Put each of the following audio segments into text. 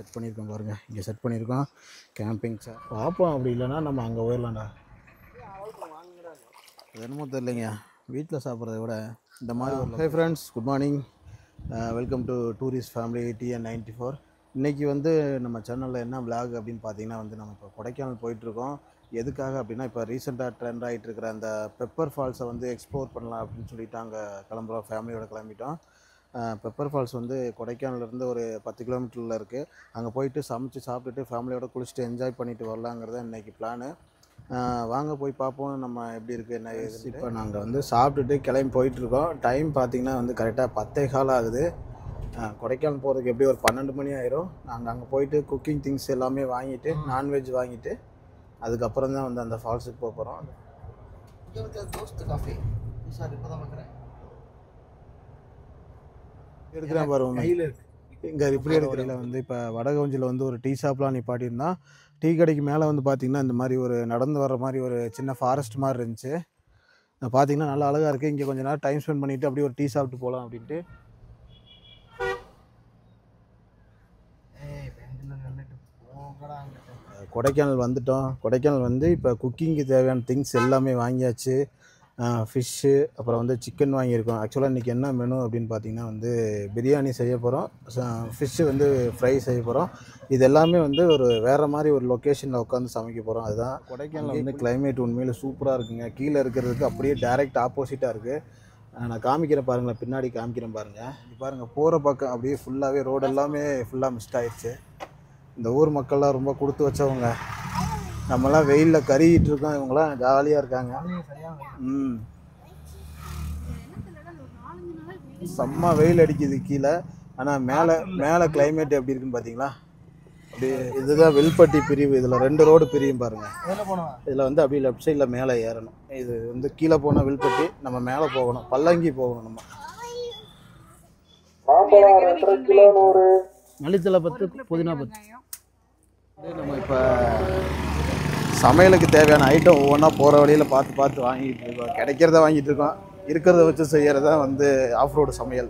Set பண்ணியிருக்கோம் பாருங்கள். இங்கே செட் பண்ணியிருக்கோம் கேம்பிங் சார். பார்ப்போம், அப்படி இல்லைன்னா நம்ம அங்கே போயிடலாம்டா. என்னமோ தெரியலைங்க, வீட்டில் சாப்பிட்றத விட இந்த மாதிரி ஒரு. Hey friends, good morning, welcome to tourist family TN94. இன்றைக்கி வந்து நம்ம சேனலில் என்ன விளாக் அப்படின்னு பார்த்தீங்கன்னா வந்து நம்ம இப்போ கொடைக்கானல் போயிட்டுருக்கோம். எதுக்காக அப்படின்னா, இப்போ ரீசெண்டாக ட்ரெண்ட் ஆகிட்டு இருக்கிற அந்த பெப்பர் ஃபால்ஸை வந்து எக்ஸ்ப்ளோர் பண்ணலாம் அப்படின்னு சொல்லிட்டு அங்கே கிளம்புறோம். ஃபேமிலியோடு கிளம்பிட்டோம். பெப்பர் ஃபால்ஸ் வந்து கொடைக்கானலேருந்து ஒரு 10 கிலோமீட்டரில் இருக்குது. அங்கே போயிட்டு சமைச்சு சாப்பிட்டுட்டு ஃபேமிலியோடு குளிச்சுட்டு என்ஜாய் பண்ணிவிட்டு வரலாங்கிறத இன்றைக்கி பிளானு. வாங்க போய் பார்ப்போம் நம்ம எப்படி இருக்குது என்ன ஏது. இப்போ நாங்கள் வந்து சாப்பிட்டுட்டு கிளம்பி போயிட்டுருக்கோம். டைம் பார்த்திங்கன்னா வந்து கரெக்டாக 10:15 ஆகுது. கொடைக்கானல் போகிறதுக்கு எப்படி ஒரு 12 மணி ஆயிரும். நாங்கள் அங்கே போயிட்டு குக்கிங் திங்ஸ் எல்லாமே வாங்கிட்டு, நான்வெஜ் வாங்கிட்டு அதுக்கப்புறம் தான் வந்து அந்த ஃபால்ஸுக்கு போக போகிறோம். எடுக்கிறேன் பாருங்க, இங்கே இப்படி எடுக்கிறதுல வந்து இப்போ வடகவஞ்சியில் வந்து ஒரு டீ ஷாப்லாம் நிப்பாட்டியிருந்தான். டீ கடைக்கு மேலே வந்து பார்த்திங்கன்னா இந்த மாதிரி ஒரு நடந்து வர்ற மாதிரி ஒரு சின்ன ஃபாரஸ்ட் மாதிரி இருந்துச்சு. பார்த்திங்கன்னா நல்லா அழகாக இருக்குது. இங்கே கொஞ்சம் நேரம் டைம் ஸ்பெண்ட் பண்ணிவிட்டு அப்படியே ஒரு டீ சாப்பிட்டு போகலாம் அப்படின்ட்டு கொடைக்கானல் வந்துட்டோம். கொடைக்கானல் வந்து இப்போ குக்கிங்க்கு தேவையான திங்ஸ் எல்லாமே வாங்கியாச்சு. ஃபிஷ்ஷு, அப்புறம் வந்து சிக்கன் வாங்கியிருக்கோம். ஆக்சுவலாக இன்றைக்கி என்ன மெனு அப்படின்னு பார்த்திங்கன்னா வந்து பிரியாணி செய்ய போகிறோம், ஃபிஷ்ஷு வந்து ஃப்ரை செய்ய போகிறோம். இது எல்லாமே வந்து ஒரு வேறு மாதிரி ஒரு லொக்கேஷனில் உட்காந்து சமைக்க போகிறோம். அதுதான் கொடைக்கானல் வந்து கிளைமேட் உண்மையில் சூப்பராக இருக்குங்க. கீழே இருக்கிறதுக்கு அப்படியே டைரெக்ட் ஆப்போசிட்டாக இருக்குது. நான் காமிக்கிறேன் பாருங்களேன், பின்னாடி காமிக்கிறேன் பாருங்கள். இது பாருங்கள், போகிற பக்கம் அப்படியே ஃபுல்லாகவே ரோடு எல்லாமே ஃபுல்லாக மிஸ்ட் ஆகிடுச்சு. இந்த ஊர் மக்கள்லாம் ரொம்ப கொடுத்து வச்சவங்க. நம்மலாம் வெயிலில் கறிக்கிட்டு இருக்கோம், இவங்களாம் ஜாலியாக இருக்காங்க. செம்ம வெயில் அடிக்குது கீழே. ஆனால் மேலே கிளைமேட் எப்படி இருக்குன்னு பார்த்தீங்களா? அப்படி இதுதான் வில்பட்டி பிரிவு. இதில் 2 ரோடு பிரியும் பாருங்கள். இதில் வந்து அப்படியே லெஃப்ட் சைடில் மேலே ஏறணும். இது வந்து கீழே போனால் வில்பட்டி, நம்ம மேலே போகணும், பல்லங்கி போகணும். நம்ம மல்லித்தலை 10, புதினா 10. நம்ம இப்போ சமையலுக்கு தேவையான ஐட்டம் ஒவ்வொன்றா போகிற வழியில் பார்த்து வாங்கிட்டு இருக்கோம். கிடைக்கிறத வாங்கிட்டு இருக்கோம். இருக்கிறத வச்சு செய்கிறதா வந்து ஆஃப் ரோடு சமையல்.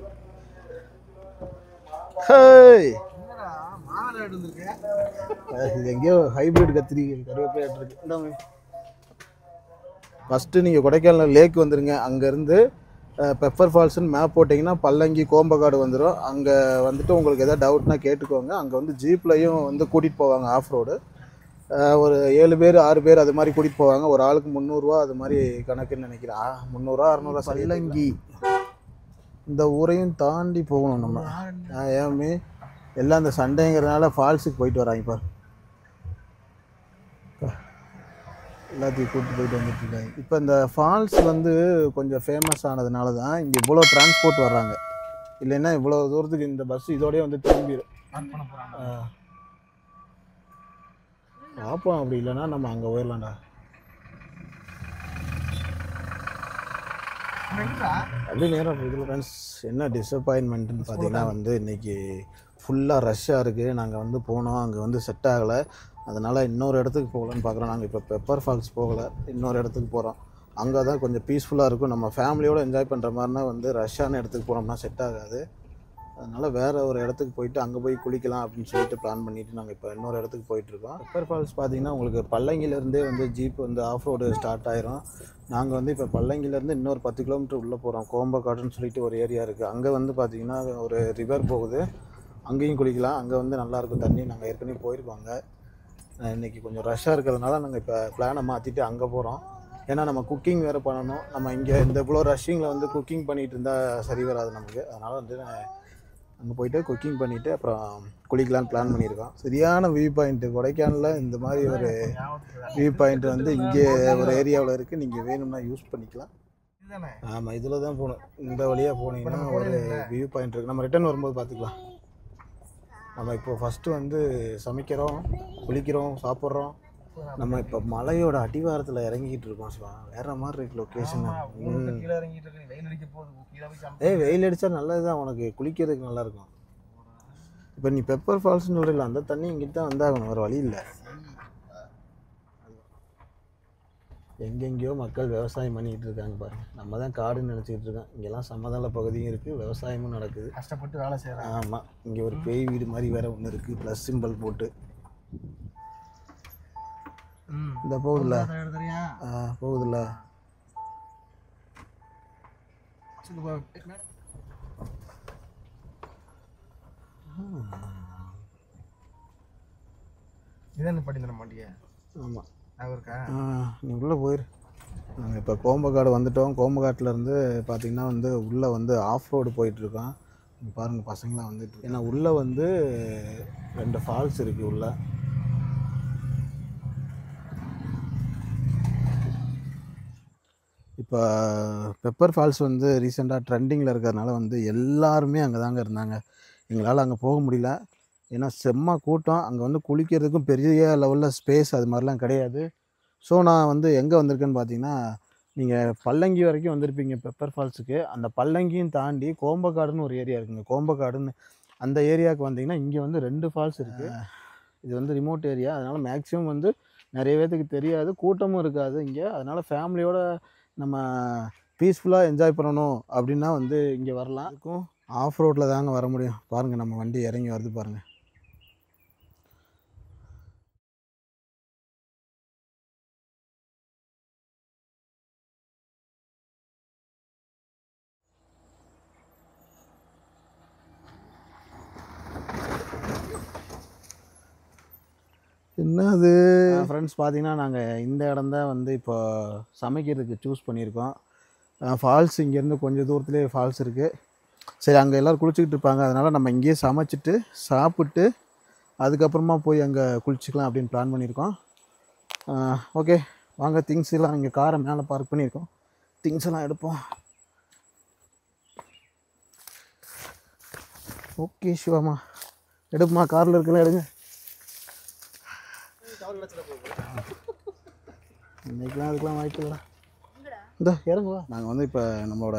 இது எங்கேயோ ஹைப்ரிட் கருவேப்பிலை இருக்கு. ஃபஸ்ட்டு நீங்கள் கொடைக்கானல் லேக் வந்துடுங்க. அங்கேருந்து பெப்பர் ஃபால்ஸ்னு மேப் போட்டிங்கன்னா பல்லங்கி கோம்பக்காடு வந்துடும். அங்கே வந்துட்டு உங்களுக்கு எதாவது டவுட்னா கேட்டுக்கோங்க. அங்கே வந்து ஜீப்லையும் வந்து கூட்டிகிட்டு போவாங்க ஆஃப் ரோடு. ஒரு 7 பேர் 6 பேர் அது மாதிரி கூட்டிகிட்டு போவாங்க. ஒரு ஆளுக்கு 300 ரூபா அது மாதிரி கணக்குன்னு நினைக்கிறேன். 300 600 பல்லங்கி. இந்த ஊரையும் தாண்டி போகணும் நம்ம. ஏமே எல்லாம் அந்த சண்டேங்கிறதுனால ஃபால்ஸுக்கு போயிட்டு வராங்க பாரு. எல்லாத்தையும் கூப்பிட்டு போயிட்டு வந்துட்டுருக்காங்க. இப்போ இந்த ஃபால்ஸ் வந்து கொஞ்சம் ஃபேமஸ் ஆனதுனால தான் இங்கே இவ்வளோ டிரான்ஸ்போர்ட் வர்றாங்க. இல்லைன்னா இவ்வளோ தூரத்துக்கு இந்த பஸ் இதோடய வந்து திரும்பிடும். பார்ப்போம், அப்படி இல்லைன்னா நம்ம அங்கே போயிடலாம்டா. அப்படி நேரம் இதில் ஃப்ரெண்ட்ஸ் என்ன டிசப்பாயின்மெண்ட்டுன்னு பார்த்தீங்கன்னா வந்து இன்றைக்கி ஃபுல்லாக ரஷ்ஷாக இருக்குது. நாங்கள் வந்து போனோம், அங்கே வந்து செட் ஆகலை. அதனால் இன்னொரு இடத்துக்கு போகலான்னு பார்க்குறோம். நாங்கள் இப்போ பெப்பர் ஃபால்ஸ் போகலை, இன்னொரு இடத்துக்கு போகிறோம். அங்கே தான் கொஞ்சம் பீஸ்ஃபுல்லாக இருக்கும். நம்ம ஃபேமிலியோடு என்ஜாய் பண்ணுற மாதிரினா வந்து ரஷ்ஷான இடத்துக்கு போனோம்னா செட் ஆகாது. அதனால் வேறு ஒரு இடத்துக்கு போயிட்டு அங்கே போய் குளிக்கலாம் அப்படின்னு சொல்லிட்டு பிளான் பண்ணிவிட்டு நாங்கள் இப்போ இன்னொரு இடத்துக்கு போயிட்டுருக்கோம். பெப்பர் ஃபால்ஸ் பார்த்திங்கன்னா உங்களுக்கு பல்லங்கிலேருந்தே வந்து ஜீப் வந்து ஆஃப் ரோடு ஸ்டார்ட் ஆயிரும். நாங்கள் வந்து இப்போ பல்லங்கிலேருந்து இன்னொரு 10 கிலோமீட்டர் உள்ளே போகிறோம். கோம்பக்காடுன்னு சொல்லிட்டு ஒரு ஏரியா இருக்குது. அங்கே வந்து பார்த்திங்கன்னா ஒரு ரிவர் போகுது, அங்கேயும் குளிக்கலாம். அங்கே வந்து நல்லாயிருக்கும் தண்ணி. நாங்கள் ஏற்கனவே போயிருக்கோங்க. இன்றைக்கி கொஞ்சம் ரஷ்ஷாக இருக்கிறதுனால நாங்கள் இப்போ பிளானை மாற்றிட்டு அங்கே போகிறோம். ஏன்னா நம்ம குக்கிங் வேறு பண்ணணும். நம்ம இங்கே இந்த இவ்வளோ ரஷ்ஷிங்கில் வந்து குக்கிங் பண்ணிகிட்டு இருந்தால் சரி வராது நமக்கு. அதனால் வந்து அங்கே போய்ட்டு குக்கிங் பண்ணிவிட்டு அப்புறம் குளிக்கலான்னு பிளான் பண்ணியிருக்கோம். சரியான வியூ பாயிண்ட்டு கொடைக்கானலில். இந்த மாதிரி ஒரு வியூ பாயிண்ட் வந்து இங்கே ஒரு ஏரியாவில் இருக்குது. நீங்கள் வேணும்னா யூஸ் பண்ணிக்கலாம். ஆமாம், இதில் தான் போகணும். இந்த வழியாக போனீங்கன்னா ஒரு வியூ பாயிண்ட் இருக்குது. நம்ம ரிட்டர்ன் வரும்போது பார்த்துக்கலாம். நம்ம இப்போ ஃபஸ்ட்டு வந்து சமைக்கிறோம், குளிக்கிறோம், சாப்பிட்றோம். நம்ம இப்போ மலையோட அடிவாரத்தில் இறங்கிக்கிட்டு இருக்கோம். சிவா, வேறு மாதிரி இருக்குது லொக்கேஷன். வெயில் அடித்தா நல்லது தான், உனக்கு குளிக்கிறதுக்கு நல்லாயிருக்கும். இப்போ நீ பெப்பர் ஃபால்ஸ்னு சொல்கிறீங்களா, அந்த தண்ணி இங்கிட்ட தான் வந்தாகணும், வேறு வழி இல்லை. எங்கெங்கேயோ மக்கள் விவசாயம் பண்ணிக்கிட்டு இருக்காங்க பாருங்கள். நம்ம தான் காடுன்னு நினச்சிக்கிட்டு இருக்கோம். இங்கெல்லாம் சமதள பகுதியும் இருக்குது, விவசாயமும் நடக்குது. கஷ்டப்பட்டு வேலை செய்கிறேன். ஆமாம், இங்கே ஒரு பேய் வீடு மாதிரி வேறு ஒன்று இருக்குது, ப்ளஸ் சிம்பிள் போட்டு. இந்த போகுதுல்ல, போகுதுல்ல. இதான் படி தர மாட்டியா? ஆமாம், இருக்கா? நீ உள்ளே போயிரு. நாங்கள் இப்போ கோம்பக்காடு வந்துவிட்டோம். கோம்பக்காட்டிலேருந்து பார்த்திங்கன்னா வந்து உள்ளே வந்து ஆஃப் ரோடு போயிட்டுருக்கோம். பாருங்கள் பசங்களாம் வந்துட்டு, ஏன்னா உள்ளே வந்து 2 ஃபால்ஸ் இருக்குது உள்ளே. இப்போ பெப்பர் ஃபால்ஸ் வந்து ரீசெண்டாக ட்ரெண்டிங்கில் இருக்கிறதுனால வந்து எல்லாருமே அங்கே தாங்க இருந்தாங்க. எங்களால் அங்கே போக முடியல, ஏன்னா செம்ம கூட்டம். அங்கே வந்து குளிக்கிறதுக்கும் பெரிய லெவலில் ஸ்பேஸ் அது மாதிரிலாம் கிடையாது. ஸோ நான் வந்து எங்கே வந்திருக்கேன்னு பார்த்தீங்கன்னா, நீங்கள் பல்லங்கி வரைக்கும் வந்திருப்பீங்க பெப்பர் ஃபால்ஸுக்கு. அந்த பல்லங்கியும் தாண்டி கோம்பக்காடுன்னு ஒரு ஏரியா இருக்குங்க. கோம்பக்காடுன்னு அந்த ஏரியாவுக்கு வந்தீங்கன்னா இங்கே வந்து 2 ஃபால்ஸ் இருக்குது. இது வந்து ரிமோட் ஏரியா, அதனால் மேக்ஸிமம் வந்து நிறைய பேர்த்துக்கு தெரியாது, கூட்டமும் இருக்காது இங்கே. அதனால் ஃபேமிலியோடு நம்ம பீஸ்ஃபுல்லாக என்ஜாய் பண்ணணும் அப்படின்னா வந்து இங்கே வரலாம். இருக்கும் ஆஃப் ரோட்டில் தாங்க வர முடியும். பாருங்கள் நம்ம வண்டி இறங்கி வருது பாருங்கள். என்னது ஃப்ரெண்ட்ஸ், பார்த்தீங்கன்னா நாங்கள் இந்த இடம் தான் வந்து இப்போ சமைக்கிறதுக்கு சூஸ் பண்ணியிருக்கோம். ஃபால்ஸ் இங்கேருந்து கொஞ்சம் தூரத்துலேயே ஃபால்ஸ் இருக்குது. சரி, அங்கே எல்லோரும் குளிச்சுக்கிட்டு இருப்பாங்க, அதனால் நம்ம இங்கேயே சமைச்சிட்டு சாப்பிட்டு அதுக்கப்புறமா போய் அங்கே குளிச்சுக்கலாம் அப்படின்னு பிளான் பண்ணியிருக்கோம். ஓகே வாங்க, திங்ஸ் எல்லாம் இங்கே காரை மேலே பார்க் பண்ணியிருக்கோம், திங்ஸ் எல்லாம் எடுப்போம். ஓகே சிவாமா, எடுப்புமா, காரில் இருக்கலாம் எடுங்க. இன்னைக்கெலாம் அதுக்கெலாம் வாய்ப்பில்ல. இந்த இறங்குவா. நாங்கள் வந்து இப்போ நம்மளோட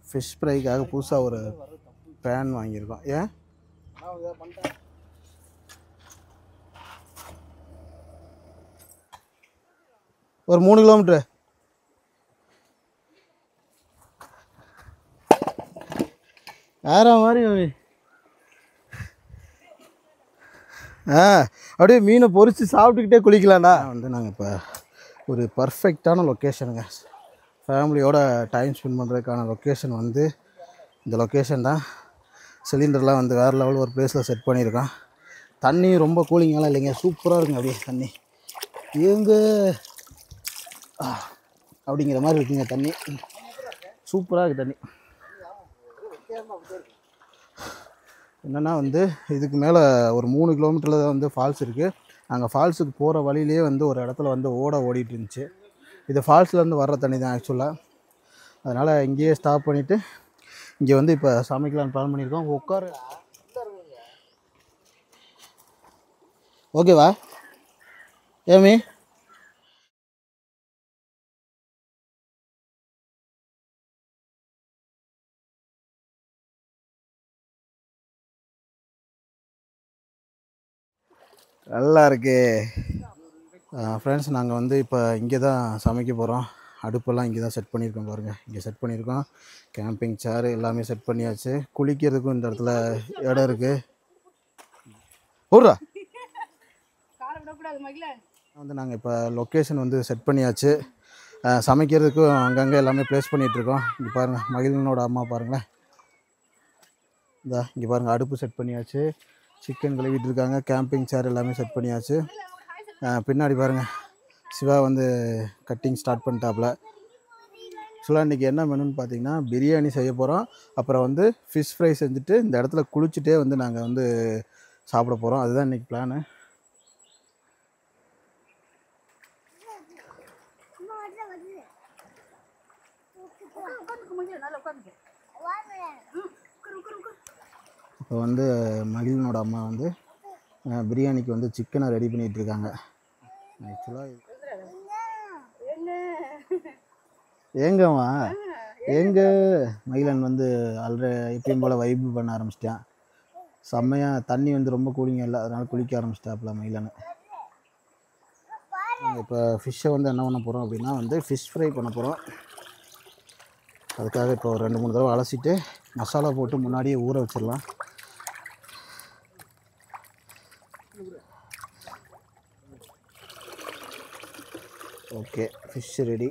ஃபிஷ் ஃப்ரைக்காக புதுசாக ஒரு பேன் வாங்கியிருக்கோம். ஏன் ஒரு 3 கிலோமீட்ரு வேற மாதிரி. அப்படியே மீனை பொரித்து சாப்பிட்டுக்கிட்டே குளிக்கலாம்டா. வந்து நாங்கள் இப்போ ஒரு பர்ஃபெக்டான லொக்கேஷனுங்க, ஃபேமிலியோட டைம் ஸ்பெண்ட் பண்ணுறதுக்கான லொக்கேஷன் வந்து இந்த லொக்கேஷன் தான். சிலிண்டர்லாம் வந்து வேறு லெவல் ஒரு ப்ளேஸில் செட் பண்ணியிருக்கோம். தண்ணி ரொம்ப கூலிங்கெல்லாம் இல்லைங்க, சூப்பராக இருக்குங்க. அப்படியே தண்ணி எங்கே அப்படிங்கிற மாதிரி இருக்குங்க. தண்ணி சூப்பராக இருக்குது. தண்ணி என்னென்னா வந்து இதுக்கு மேலே ஒரு 3 கிலோமீட்டரில் தான் வந்து ஃபால்ஸ் இருக்குது. நாங்கள் ஃபால்ஸுக்கு போகிற வழியிலே வந்து ஒரு இடத்துல வந்து ஓடிட்டு இருந்துச்சு. இது ஃபால்ஸ்லேருந்து வர்ற தண்ணி தான் ஆக்சுவலாக. அதனால் இங்கேயே ஸ்டாப் பண்ணிவிட்டு இங்கே வந்து இப்போ சமைக்கலான்னு பிளான் பண்ணியிருக்கோம். உட்கார ஓகேவா ஏமி? நல்லா இருக்கு ஃப்ரெண்ட்ஸ். நாங்கள் வந்து இப்போ இங்கே தான் சமைக்க போகிறோம். அடுப்பெல்லாம் இங்கே தான் செட் பண்ணியிருக்கோம் பாருங்கள். இங்கே செட் பண்ணியிருக்கோம். கேம்பிங் சேரு எல்லாமே செட் பண்ணியாச்சு. குளிக்கிறதுக்கும் இந்த இடத்துல இடம் இருக்குது. ஊர்ரா வந்து நாங்கள் இப்போ லொக்கேஷன் வந்து செட் பண்ணியாச்சு. சமைக்கிறதுக்கும் அங்கங்கே எல்லாமே ப்ளேஸ் பண்ணிகிட்ருக்கோம். இங்கே பாருங்கள், மகிழனோட அம்மா பாருங்களேன். இங்கே பாருங்கள், அடுப்பு செட் பண்ணியாச்சு, சிக்கன் கழுவிட்டு இருக்காங்க, கேம்பிங் சேர் எல்லாமே செட் பண்ணியாச்சு. பின்னாடி பாருங்கள், சிவா வந்து கட்டிங் ஸ்டார்ட் பண்ணிட்டாப்புல. ஆக்சுவலாக இன்றைக்கி என்ன மெனுன்னு பார்த்தீங்கன்னா பிரியாணி செய்ய போகிறோம். அப்புறம் வந்து ஃபிஷ் ஃப்ரை செஞ்சுட்டு இந்த இடத்துல குளிச்சுட்டே வந்து நாங்கள் வந்து சாப்பிட போகிறோம். அதுதான் இன்றைக்கி பிளானு. இப்போ வந்து மகிழனோட அம்மா வந்து பிரியாணிக்கு வந்து சிக்கனை ரெடி பண்ணிகிட்ருக்காங்க. ஆக்சுவலாக எங்கம்மா எங்கே மகிழன் வந்து ஆல்ரெடி எப்பயும் போல் வைப்பு பண்ண ஆரம்பிச்சிட்டான். செம்மையாக தண்ணி வந்து ரொம்ப கூலிங்க இல்லை, அதனால் குளிக்க ஆரம்பிச்சிட்டாப்புல மகிழன். இப்போ ஃபிஷ்ஷை வந்து என்ன பண்ண போகிறோம் அப்படின்னா வந்து ஃபிஷ் ஃப்ரை பண்ண போகிறோம். அதுக்காக இப்போ ஒரு 2-3 தடவை அலசிட்டு மசாலா போட்டு முன்னாடியே ஊற வச்சிடலாம். Okay, fish ready.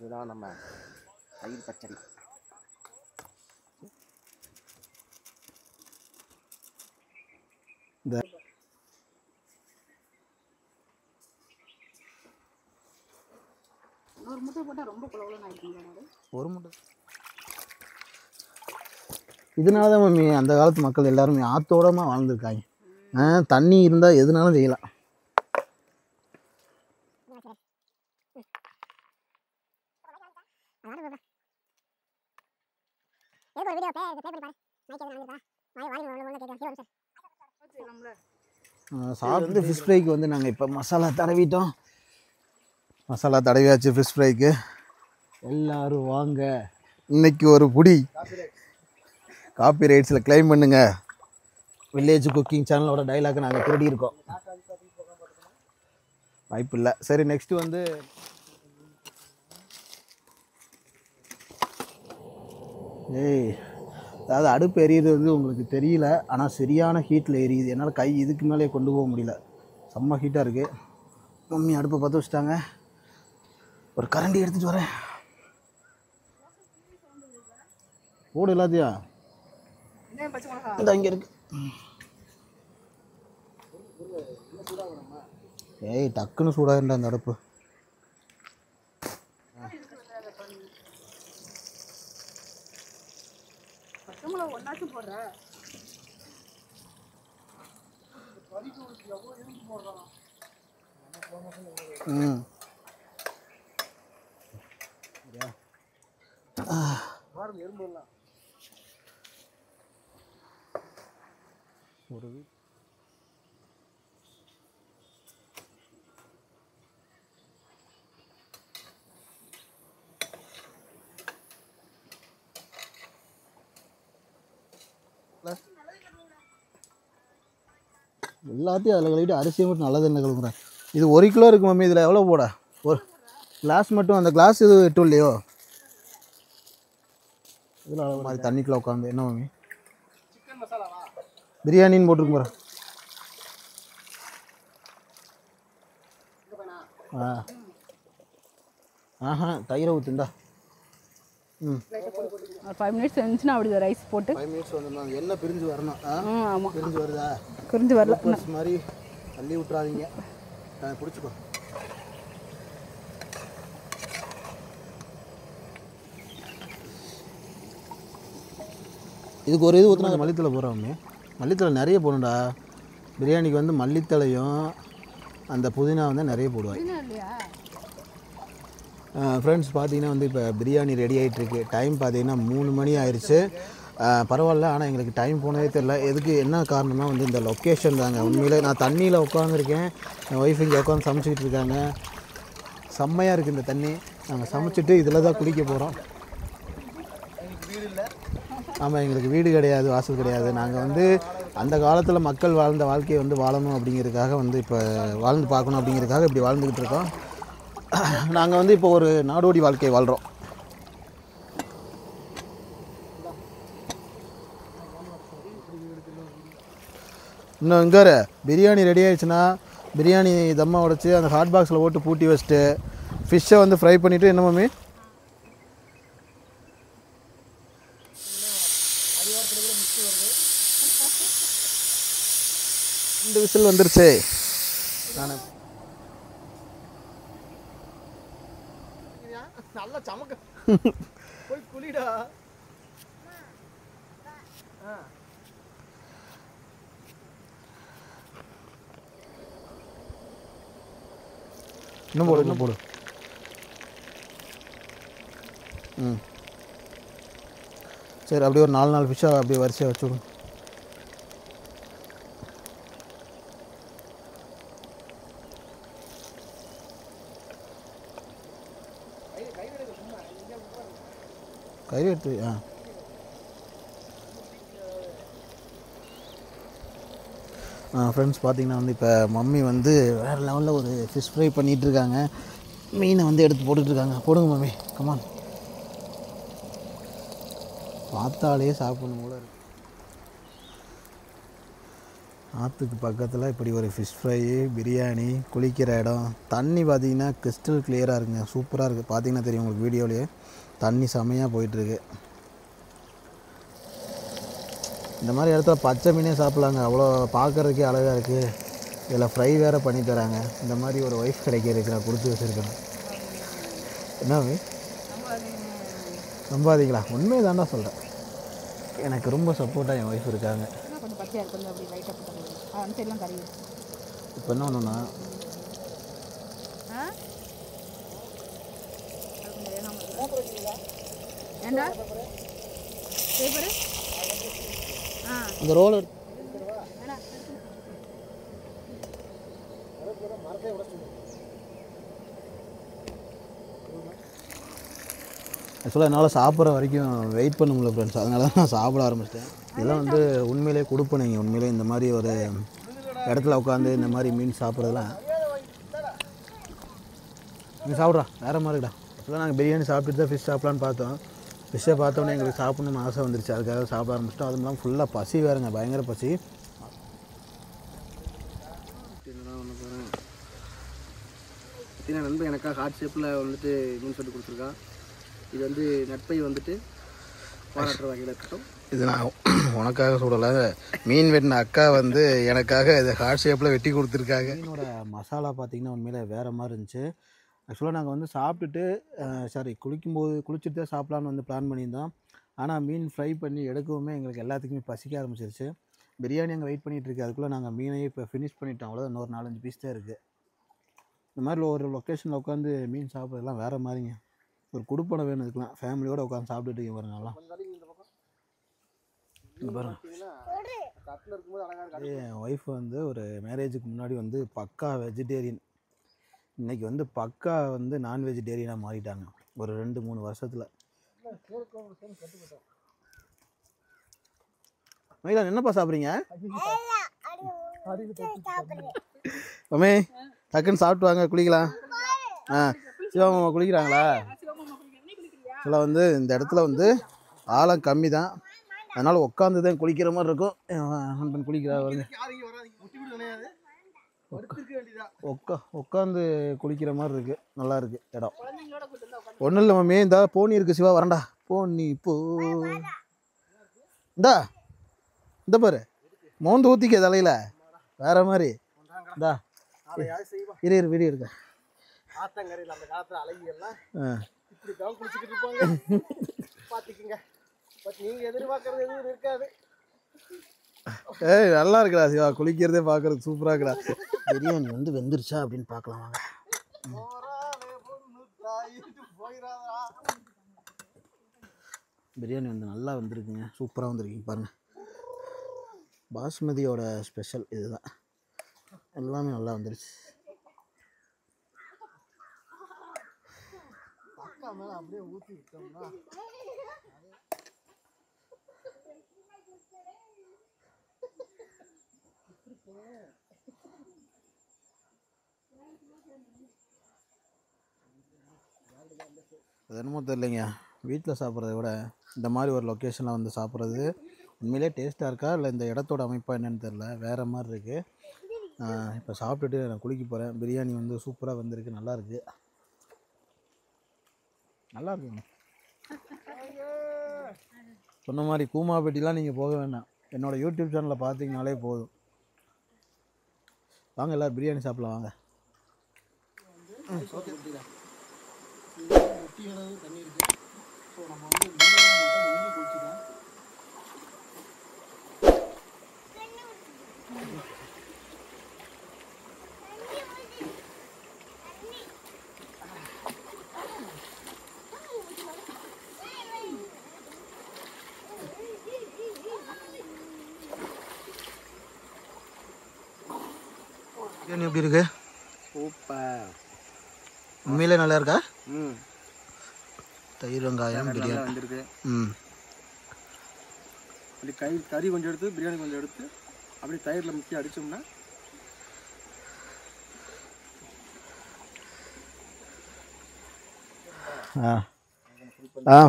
இதுதான் நம்ம தயிர் பச்சடி. இந்த ஒரு முட்டை போட்டால் ரொம்ப குளவுலன்னு ஆகிருக்குங்க. ஒரு முட்டை இதனால தான் மம்மி அந்த காலத்து மக்கள் எல்லாருமே ஆத்தோடமாக வாழ்ந்துருக்காங்க. தண்ணி இருந்தால் எதுனாலும் செய்யலாம். சாப்பிட்டு ஃபிஷ் ஃப்ரைக்கு வந்து நாங்கள் இப்போ மசாலா தடவிட்டோம். மசாலா தடவியாச்சு ஃபிஷ் ஃப்ரைக்கு. எல்லோரும் வாங்க, இன்னைக்கு ஒரு புடி காப்பி ரைட்ஸில் கிளைம் பண்ணுங்க. வில்லேஜ் குக்கிங் சேனலோட டைலாக் நாங்கள் திருடி இருக்கோம். வாய்ப்பு இல்லை. சரி, நெக்ஸ்ட்டு வந்து அதாவது அடுப்பு எரியுது வந்து உங்களுக்கு தெரியல, ஆனால் சரியான ஹீட்டில் எரியுது. என்னால் கை இதுக்கு மேலே கொண்டு போக முடியல, செம்ம ஹீட்டாக இருக்குது. மம்மி அடுப்பை பற்ற வச்சுட்டாங்க. ஒரு கரண்டி எடுத்துகிட்டு வரேன். போடு எல்லாத்தையும். இந்த இங்கே இருக்கு. டக்குன்னு சூடாகின்ற அந்த அடுப்பு. ஒரு எல்லாத்தையும் அதில் கழுவிட்டு அரிசியை மட்டும் நல்லது என்ன கழுவுறேன். இது 1 கிலோ இருக்கு மம்மி. இதில் எவ்வளோ போட? ஒரு கிளாஸ் மட்டும். அந்த கிளாஸ் இது எட்டும் இல்லையோ? இதில் அளவு மாதிரி தண்ணிக்குள்ளே உட்காந்து என்ன மம்மி பிரியாணின்னு போட்டிருக்கு பாரு. தயிரை ஊற்றுண்டா. 5 மினிட்ஸ் இருந்துச்சுன்னா அப்படி ரைஸ் போட்டு 5 மினிட்ஸ் வந்துடணும். எண்ணெய் பிரிஞ்சு வரணும். ஆமாம், பிரிஞ்சு வருதா? பிரிஞ்சு வரல மாதிரி தள்ளி விட்றாதீங்க. பிடிச்சிக்கோ. இதுக்கு ஒரு இது ஊற்றினா மல்லித்தலை போடுறோமே. மல்லித்தலை நிறைய போடணும்டா. பிரியாணிக்கு வந்து மல்லித்தலையும் அந்த புதினா வந்து நிறைய போடுவாங்க. ஃப்ரெண்ட்ஸ் பார்த்தீங்கன்னா வந்து இப்போ பிரியாணி ரெடி ஆகிட்டுருக்கு. டைம் பார்த்தீங்கன்னா 3 மணி ஆயிடுச்சு. பரவாயில்ல, ஆனால் எங்களுக்கு டைம் போனதே தெரில. எதுக்கு என்ன காரணம்னா வந்து இந்த லொக்கேஷன் தாங்க. உண்மையிலே நான் தண்ணியில் உட்காந்துருக்கேன். என் ஒய்ஃப் இங்கே உட்காந்து சமைச்சிக்கிட்டு இருக்காங்க. செம்மையாக இருக்குது இந்த தண்ணி. நாங்கள் சமைச்சிட்டு இதில் தான் குளிக்க போகிறோம். ஆமாம், எங்களுக்கு வீடு கிடையாது, வாசல் கிடையாது. நாங்கள் வந்து அந்த காலத்தில் மக்கள் வாழ்ந்த வாழ்க்கையை வந்து வாழணும் அப்படிங்கிறதுக்காக வந்து இப்போ வாழ்ந்து பார்க்கணும் அப்படிங்கிறதுக்காக இப்படி வாழ்ந்துக்கிட்டு இருக்கோம். நாங்கள் வந்து இப்போ ஒரு நாடோடி வாழ்க்கை வாழ்கிறோம். இன்னும் இங்கே பிரியாணி ரெடி ஆகிடுச்சுன்னா பிரியாணி தம்மா உடச்சி அந்த ஹாட் பாக்ஸில் போட்டு பூட்டி வச்சுட்டு ஃபிஷ்ஷை வந்து ஃப்ரை பண்ணிவிட்டு என்ன மம்மி 2 விசில் வந்துருச்சு. நான் நல்லா சமக்க போய் குளிடா. இன்னும் போடு. சரி அப்படியே ஒரு 4 ஃபிஷ்ஷாக அப்படியே வரிசையாக வச்சு விடுங்க. கறி எடுத்து ஃப்ரெண்ட்ஸ் பார்த்தீங்கன்னா வந்து இப்போ மம்மி வந்து வேறு லெவலில் ஒரு ஃபிஷ் ஃப்ரை பண்ணிகிட்ருக்காங்க. மீனை வந்து எடுத்து போட்டுட்ருக்காங்க. போடுங்க மம்மி, கமான். பார்த்தாலே சாப்பிடணும் போல இருக்கு. ஆற்றுக்கு பக்கத்தில் இப்படி ஒரு ஃபிஷ் ஃப்ரை, பிரியாணி, குளிக்கிற இடம், தண்ணி பார்த்திங்கன்னா கிறிஸ்டல் கிளியராக இருக்குங்க. சூப்பராக இருக்குது. பார்த்திங்கன்னா தெரியும் உங்களுக்கு வீடியோலேயே தண்ணி செமையாக போயிட்டுருக்கு. இந்த மாதிரி இடத்துல பச்சை மீனே சாப்பிட்லாங்க. அவ்வளோ பார்க்குறதுக்கே அழகாக இருக்குது. இதில் ஃப்ரை வேறு பண்ணி தராங்க. இந்த மாதிரி ஒரு ஒய்ஃப் கிடைக்கிறதுக்கு நான் கொடுத்து வச்சுருக்கேன். என்ன நம்பாதீங்களா? உண்மையை தாண்டா சொல்கிறேன். எனக்கு ரொம்ப சப்போர்ட்டாக என் ஒய்ஃப் இருக்காங்க. இப்போ என்ன ஒன்றுன்னா இந்த ரோல் ஆக்சுவலாக என்னால் சாப்பிட்ற வரைக்கும் வெயிட் பண்ண முடியல ஃப்ரெண்ட்ஸ். அதனால தான் நான் சாப்பிட ஆரம்பிச்சிட்டேன். இதெல்லாம் வந்து உண்மையிலே கொடுப்பனைங்க. உண்மையிலே இந்த மாதிரி ஒரு இடத்துல உட்காந்து இந்த மாதிரி மீன் சாப்பிட்றதுலாம் நீங்கள் சாப்பிட்றா வேறு மாதிரி இருக்குடா. ஆக்சுவலாக நாங்கள் பிரியாணி சாப்பிட்டுட்டு தான் ஃபிஷ் சாப்பிட்லான்னு பார்த்தோம். ஃபிஷ்ஷை பார்த்தோன்னே எங்களுக்கு சாப்பிட்ணுன்னு ஆசை வந்துருச்சு. அதுக்காக சாப்பிட ஆரம்பிச்சிட்டோம். அதுவும் இல்லாமல் ஃபுல்லாக பசி வேறுங்க, பயங்கர பசி. பார்த்தீங்கன்னா நண்பன் எனக்காக ஹார்ட் ஷேப்பில் வந்துட்டு மீன் சொல்லி கொடுத்துருக்கான். இது வந்து நட்பை வந்துட்டு பாராட்டுற வகையில் இருக்கட்டும். இது நான் உனக்காக சொல்லலை, மீன் வெட்டின அக்கா வந்து எனக்காக இதை ஹார்ட் ஷேப்பில் வெட்டி கொடுத்துருக்காங்க. மீனோட மசாலா பார்த்திங்கன்னா உண்மையிலே வேறு மாதிரி இருந்துச்சு. ஆக்சுவலாக நாங்கள் வந்து சாப்பிட்டுட்டு குளிச்சுட்டு தான் சாப்பிட்லான்னு வந்து பிளான் பண்ணியிருந்தோம். ஆனால் மீன் ஃப்ரை பண்ணி எடுக்கவுமே எங்களுக்கு எல்லாத்துக்குமே பசிக்க ஆரம்பிச்சிருச்சு. பிரியாணி அங்கே வெயிட் பண்ணிகிட்ருக்கு. அதுக்குள்ளே நாங்கள் மீனையே இப்போ ஃபினிஷ் பண்ணிட்டோம். அவ்வளோதான், இன்னொரு 4-5 பீஸ் தான் இருக்குது. இந்த மாதிரி ஒரு லொக்கேஷனில் உட்காந்து மீன் சாப்பிட்றதுலாம் வேறு மாதிரிங்க. ஒரு குடுப்பனை வேணும் இதுக்கெலாம். ஃபேமிலியோடு உட்காந்து சாப்பிட்டுட்டு இருக்கீங்க பாருங்கலாம். என் ஒய்ஃப் வந்து ஒரு மேரேஜுக்கு முன்னாடி வந்து பக்கா வெஜிடேரியன். இன்றைக்கி வந்து பக்கா வந்து நான் வெஜிடேரியனாக மாறிட்டாங்க ஒரு 2-3 வருஷத்தில். மயிலான் என்னப்பா சாப்பிட்றீங்க? அம்மே டக்குன்னு சாப்பிட்டு வாங்க, குளிக்கலாம். சிவமாமா குளிக்கிறாங்களா? ஆக்சுவலாக வந்து இந்த இடத்துல வந்து ஆழம் கம்மி தான், அதனால் உட்காந்து தான் குளிக்கிற மாதிரி இருக்கும். நண்பன் குளிக்கிறா வருங்க. உட்காந்து குளிக்கிற மாதிரி இருக்குது. நல்லா இருக்குது இடம். ஒன்றும் இல்லை மம்மி, இந்த போனி இருக்குது. சிவா வரண்டா. போனி போ இந்த பாரு, மோந்து ஊற்றிக்க தலையில் வேறு மாதிரி. இந்தா இரு வீடியோ இருக்க. ஆத்தங்கரையில் அந்த காலத்தில் அழகியெல்லாம் இப்படி தான் குளிச்சுக்கிட்டு இருப்பாங்க. பார்த்துக்குங்க. பட் நீங்கள் எதிர்பார்க்கறது எதுவும் இருக்காது. ஏய் நல்லா இருக்குடா சிவா, குளிக்கிறதே பார்க்குறதுக்கு சூப்பராக இருக்குடா. பிரியாணி வந்து வெந்துருச்சா அப்படின்னு பார்க்கலாம் வாங்க. பிரியாணி வந்து நல்லா வந்திருக்குங்க, சூப்பராக வந்திருக்கீங்க பாருங்கள். பாஸ்மதியோட ஸ்பெஷல் இதுதான். எல்லாமே நல்லா வந்துருச்சு. மேலே அப்படியே ஊற்றி விட்டோம்னா அது என்னமோ தெரியலைங்க, வீட்டில் சாப்பிட்றத விட இந்த மாதிரி ஒரு லொக்கேஷனில் வந்து சாப்பிட்றது உண்மையிலே டேஸ்ட்டாக இருக்கா இல்லை இந்த இடத்தோட அமைப்பாக என்னென்னு தெரில, வேறு மாதிரி இருக்குது. இப்போ சாப்பிட்டுட்டு நான் குளிக்க போகிறேன். பிரியாணி வந்து சூப்பராக வந்திருக்கு, நல்லாயிருக்கு. நல்லா இருக்குங்க. சொன்ன மாதிரி கூமாப்பேட்டிலாம் நீங்கள் போக வேண்டாம், என்னோடய யூடியூப் சேனலில் பார்த்தீங்கனாலே போதும். வாங்க எல்லோரும் பிரியாணி சாப்பிடலாம் வாங்க. தண்ணி இருக்கு. ஸோ நம்ம வந்து மீன் குளிச்சுதான் பிரியாணி எப்படி இருக்கு? சூப்பர். உண்மையிலே நல்லா இருக்கா? ம் தயிர் வெங்காயம் நல்லா பிரியாணி. வந்திருக்கு. ம் அப்படி கறி கொஞ்சம் எடுத்து பிரியாணி கொஞ்சம் எடுத்து அப்படியே தயிரில் முக்கி அடித்தோம்னா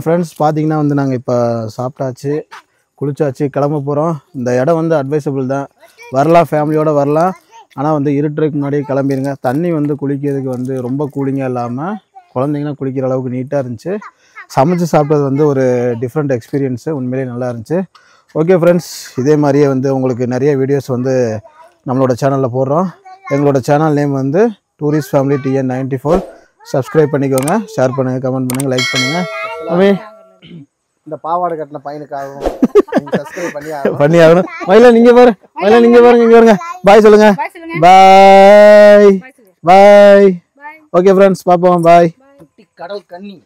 ஃப்ரெண்ட்ஸ் பார்த்தீங்கன்னா வந்து நாங்கள் இப்போ சாப்பிட்டாச்சு, குளிச்சாச்சு, கிளம்ப போகிறோம். இந்த இடம் வந்து அட்வைசபிள் தான், வரலாம், ஃபேமிலியோடு வரலாம். ஆனால் வந்து இருட்டுறதுக்கு முன்னாடி கிளம்பிடுங்க. தண்ணி வந்து குளிக்கிறதுக்கு வந்து ரொம்ப கூலிங்காக இல்லாமல் குழந்தைங்களாம் குளிக்கிற அளவுக்கு நீட்டாக இருந்துச்சு. சமைச்சு சாப்பிட்டது வந்து ஒரு டிஃப்ரெண்ட் எக்ஸ்பீரியன்ஸு, உண்மையிலேயே நல்லா இருந்துச்சு. ஓகே ஃப்ரெண்ட்ஸ், இதே மாதிரியே வந்து உங்களுக்கு நிறைய வீடியோஸ் வந்து நம்மளோட சேனலில் போடுறோம். எங்களோட சேனல் நேம் வந்து டூரிஸ்ட் ஃபேமிலி TN94. சப்ஸ்கிரைப் பண்ணிக்கோங்க, ஷேர் பண்ணுங்கள், கமெண்ட் பண்ணுங்கள், லைக் பண்ணுங்கள். இந்த பாவாடை கட்டின பையனுக்காகவும் சப்ஸ்கிரைப் பண்ணி ஆகணும். மயிலா நீங்கள் பாரு, மயிலா நீங்கள் பாருங்க, இங்கே பாருங்க. பாய் சொல்லுங்கள். பாய் பாய். ஓகே ஃப்ரெண்ட்ஸ், பார்ப்போம். பாய். கடல் கன்னி